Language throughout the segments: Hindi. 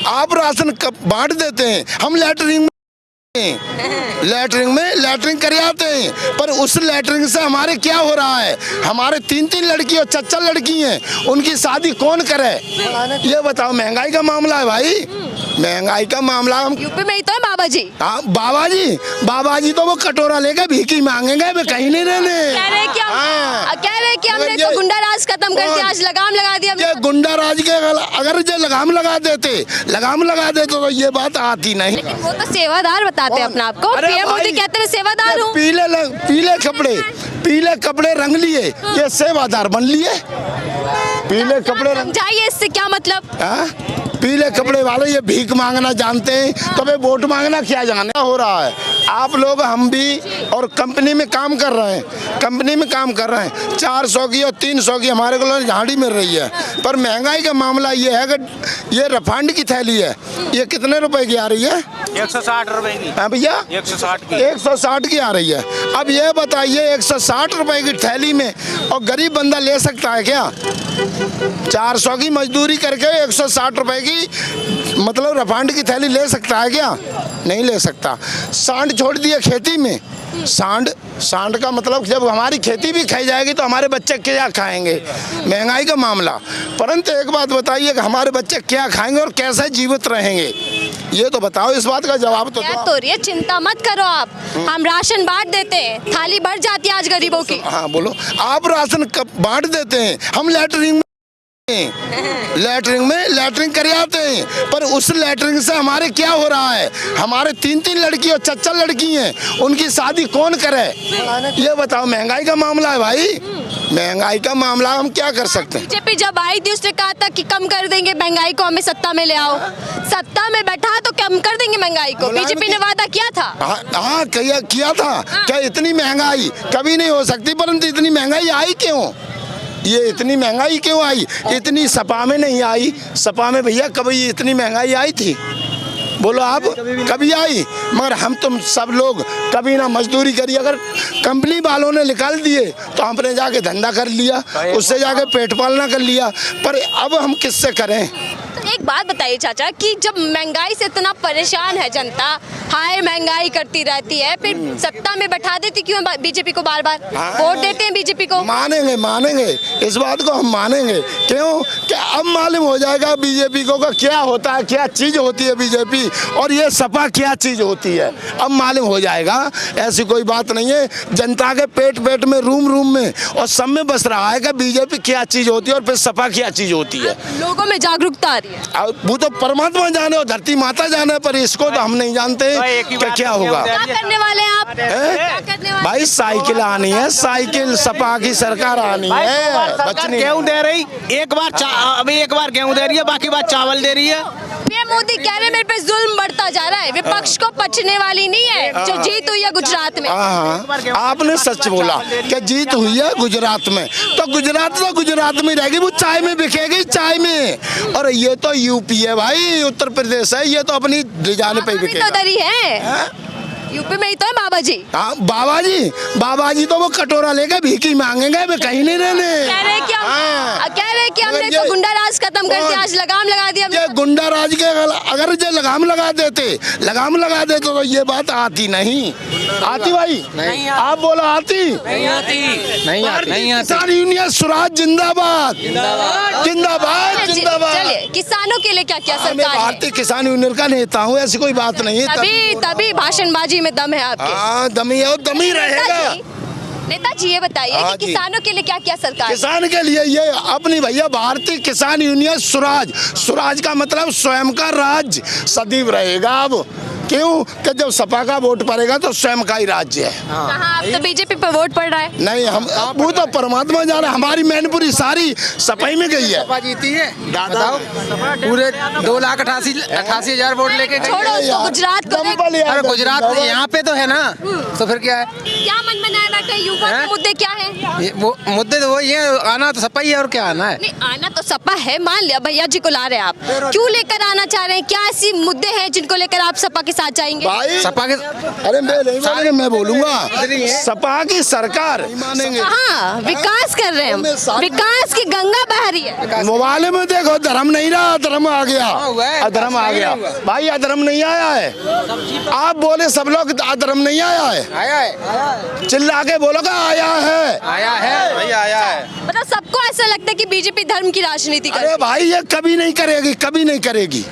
आप राशन बांट देते हैं, हम लैटरिन लैटरिंग कर आते हैं, पर उस लैटरिंग से हमारे क्या हो रहा है? हमारे 3-3 लड़की और 4-4 लड़की हैं, उनकी शादी कौन करे? ये बताओ। महंगाई का मामला है भाई, महंगाई का मामला। हम यूपी में ही तो है बाबा जी। हाँ, बाबा जी तो वो कटोरा लेके भीखी मांगेंगे, वे कहीं नहीं रहने। कह रहे कि हमने तो गुंडा राज खत्म कर दिया, आज लगाम लगा दिया। ये गुंडा राज के अगर जो लगाम लगा देते तो ये बात आती नहीं। लेकिन वो तो सेवादार बताते हैं अपना आपको। पीएम मोदी कहते हैं सेवादार हूँ। पीले कपड़े रंग लिए, ये सेवादार बन लिए। पीले कपड़े समझाइए इससे क्या मतलब? पीले कपड़े वाले ये भीख मांगना जानते हैं, तो वे वोट मांगना क्या जाने हो रहा है? आप लोग, हम भी और कंपनी में काम कर रहे हैं, 400 की और 300 की हमारे को झाड़ी मिल रही है। पर महंगाई का मामला ये है कि ये रिफाइंड की थैली है, ये कितने रुपए की आ रही है? 160 रुपए की। हाँ भैया, 160 की आ रही है। अब ये बताइए, 160 रुपए की थैली में और गरीब बंदा ले सकता है क्या? 400 की मजदूरी करके 160 रुपए की मतलब रिफाइंड की थैली ले सकता है क्या? नहीं ले सकता। सांड छोड़ दिए खेती में। सांड का मतलब जब हमारी खेती भी खाई जाएगी तो हमारे बच्चे क्या खाएंगे? महंगाई का मामला। परंतु एक बात बताइए कि हमारे बच्चे क्या खाएंगे और कैसे जीवित रहेंगे? ये तो बताओ, इस बात का जवाब तो दो। ये चिंता मत करो आप, हम राशन बांट देते हैं, थाली भर जाती है आज गरीबों की। हाँ बोलो। आप राशन बांट देते हैं, हम लैटरिन कर आते हैं, पर उस लैटरिन से हमारे क्या हो रहा है? हमारे 3-3 लड़की और 4-4 लड़की हैं, उनकी शादी कौन करे? ये बताओ। महंगाई का मामला है भाई, महंगाई का मामला। हम क्या कर सकते हैं? बीजेपी जब आई थी उसने कहा था कि कम कर देंगे महंगाई को, हमें सत्ता में ले आओ। सत्ता में बैठा तो कम कर देंगे महंगाई को, बीजेपी ने वादा किया था। हाँ किया था। क्या इतनी महंगाई कभी नहीं हो सकती, परंतु इतनी महंगाई आई क्यों? ये इतनी महंगाई क्यों आई? इतनी सपा में नहीं आई। सपा में भैया कभी इतनी महंगाई आई थी? बोलो आप, कभी आई? मगर हम तुम सब लोग कभी ना मजदूरी करी। अगर कंपनी वालों ने निकाल दिए तो हमने जाके धंधा कर लिया, उससे जाके पेट पालना कर लिया, पर अब हम किससे करें? एक बात बताइए चाचा कि जब महंगाई से इतना परेशान है जनता, हाय महंगाई करती रहती है, फिर सत्ता में बैठा देती क्यों बीजेपी को? बार वोट देते हैं बीजेपी को। मानेंगे इस बात को हम मानेंगे। क्यों? क्या अब मालूम हो जाएगा बीजेपी को का क्या होता है, क्या चीज होती है बीजेपी, और ये सपा क्या चीज होती है। अब मालूम हो जाएगा, ऐसी कोई बात नहीं है। जनता के पेट में, रूम में और सब में बस रहा है कि बीजेपी क्या चीज होती है और फिर सपा क्या चीज होती है। लोगों में जागरूकता आ रही है। वो तो परमात्मा जाने और धरती माता जाने, पर इसको तो हम नहीं जानते क्या होगा। क्या करने वाले हैं आप? क्या करने वाले? भाई साइकिल आनी है, साइकिल सपा की सरकार आनी है। गेहूँ दे रही, अभी एक बार गेहूँ दे रही है, बाकी बात चावल दे रही है। पीएम मोदी कह रहे मेरे पे जुल्म बढ़ता जा रहा है, विपक्ष को पचने वाली नहीं है जो जीत हुई है गुजरात में। आपने सच बोला कि जीत हुई है गुजरात में, तो गुजरात में रहेगी, वो चाय में बिकेगी, चाय में। और ये तो यूपी है भाई, उत्तर प्रदेश है, ये तो अपनी जाने पे बिकेगा। तो उधर ही है, यूपी में ही तो है बाबा जी। हाँ, बाबा जी तो वो कटोरा लेके भीखी मांगेंगे, वे कहीं नहीं रहने। कह रहे कि हमने तो गुंडा राज खत्म कर दिया, आज लगाम लगा दिया। ये गुंडा राज के अगर जो लगाम लगा देते तो ये बात आती नहीं। आती भाई? नहीं। आप बोलो आती? नहीं आती। किसान यूनियन स्वराज जिंदाबाद। चलिए, किसानों के लिए क्या क्या सरकार है? भारतीय किसान यूनियन का नेता हूँ, ऐसी कोई बात नहीं है। तभी भाषणबाजी में दम है आपके। हाँ, दमी है और दमी रहेगा। नेताजी ये बताइए कि किसानों के लिए क्या क्या सरकार? किसान के लिए ये अपनी भैया भारतीय किसान यूनियन स्वराज का मतलब स्वयं का राज्य सदैव रहेगा। अब क्यों? कि जब सपा का वोट पड़ेगा तो स्वयं का ही राज्य है। कहाँ, अब तो बीजेपी पे वोट पड़ रहा है। नहीं, हम वो तो परमात्मा जाने, हमारी मैनपुरी सारी सफाई में गई है। सपा जीती है दादा, पूरे 2,88,000 वोट लेके गई। छोड़ो उसको, गुजरात को। अरे गुजरात यहाँ पे तो है ना, तो फिर क्या है? क्या मन बनाए बैठे? युवा के मुद्दे क्या है? ये वो मुद्दे तो वही है, आना तो सपा ही है और क्या आना है। नहीं, आना तो सपा है, मान लिया भैया जी को ला रहे हैं आप, क्यों लेकर आना चाह रहे हैं? क्या ऐसी मुद्दे हैं जिनको लेकर आप सपा के साथ जाएंगे? भाई सपा के अरे मैं नहीं बोलेंगे, मैं बोलूंगा सपा की सरकार मानेंगे। हाँ, विकास कर रहे हैं हम, विकास की गंगा बह रही है। मोबाइल में देखो धर्म नहीं रहा, अधर्म आ गया, अधर्म आ गया। भाई अधर्म नहीं आया है, आप बोले सब लोग अधर्म नहीं आया है, आया है, चिल्ला के बोलोगे आया है। आया है भाई, आया है। मतलब सबको ऐसा लगता है कि बीजेपी धर्म की राजनीति कर रही अरे भाई ये कभी नहीं करेगी, कभी नहीं करेगी।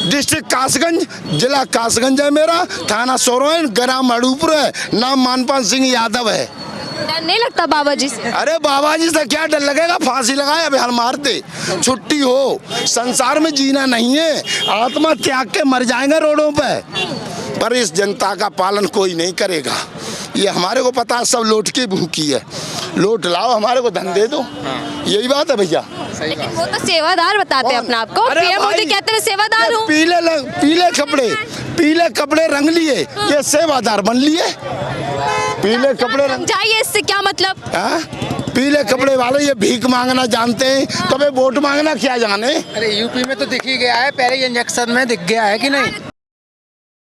डिस्ट्रिक्ट कासगंज, जिला कासगंज है मेरा, थाना सोरोन, ग्राम मड़ूपुर है, नाम मानपाल सिंह यादव है। डर नहीं लगता बाबा जी से? अरे बाबा जी से क्या डर लगेगा, फांसी लगाए अब हाल मार दे, छुट्टी हो। संसार में जीना नहीं है, आत्मा त्याग के मर जाएंगे रोडों पे, पर इस जनता का पालन कोई नहीं करेगा। ये हमारे को पता है, सब लौट की भूखी है, लौट लाओ हमारे को धन दे दो, यही बात है भैया। लेकिन वो तो सेवादार बताते हैं अपने आप को, अरे पीएम मोदी भाई, कहते हैं सेवादार हूँ। पीले कपड़े रंग लिए, ये सेवादार बन लिए। पीले कपड़े रंग, समझाइए इससे क्या मतलब? हाँ? पीले कपड़े वाले ये भीख मांगना जानते हैं, तो वे वोट मांगना क्या जाने। अरे यूपी में तो दिख ही गया है, पहले इंजेक्शन में दिख गया है कि नहीं।